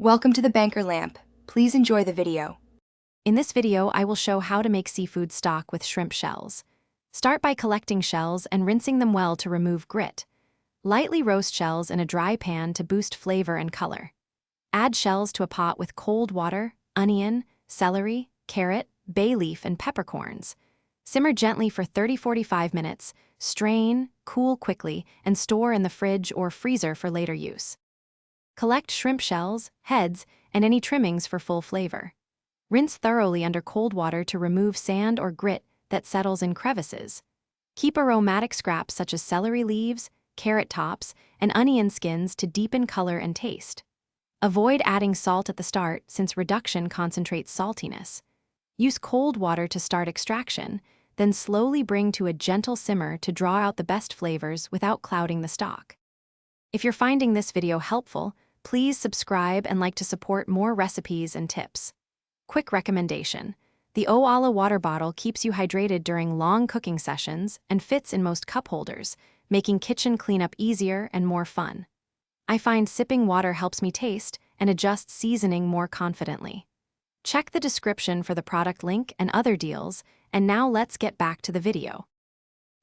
Welcome to the Banker Lamp. Please enjoy the video. In this video, I will show how to make seafood stock with shrimp shells. Start by collecting shells and rinsing them well to remove grit. Lightly roast shells in a dry pan to boost flavor and color. Add shells to a pot with cold water, onion, celery, carrot, bay leaf, and peppercorns. Simmer gently for 30-45 minutes, strain, cool quickly, and store in the fridge or freezer for later use. Collect shrimp shells, heads, and any trimmings for full flavor. Rinse thoroughly under cold water to remove sand or grit that settles in crevices. Keep aromatic scraps such as celery leaves, carrot tops, and onion skins to deepen color and taste. Avoid adding salt at the start since reduction concentrates saltiness. Use cold water to start extraction, then slowly bring to a gentle simmer to draw out the best flavors without clouding the stock. If you're finding this video helpful, please subscribe and like to support more recipes and tips. Quick recommendation: the Oala water bottle keeps you hydrated during long cooking sessions and fits in most cup holders, making kitchen cleanup easier and more fun. I find sipping water helps me taste and adjust seasoning more confidently. Check the description for the product link and other deals, and now let's get back to the video.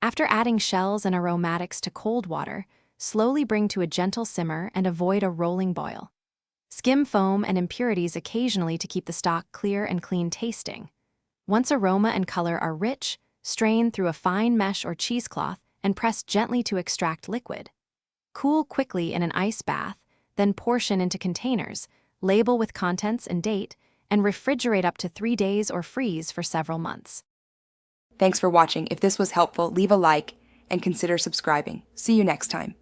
After adding shells and aromatics to cold water, slowly bring to a gentle simmer and avoid a rolling boil. Skim foam and impurities occasionally to keep the stock clear and clean tasting. Once aroma and color are rich, strain through a fine mesh or cheesecloth and press gently to extract liquid. Cool quickly in an ice bath, then portion into containers, label with contents and date, and refrigerate up to 3 days or freeze for several months. Thanks for watching. If this was helpful, leave a like and consider subscribing. See you next time.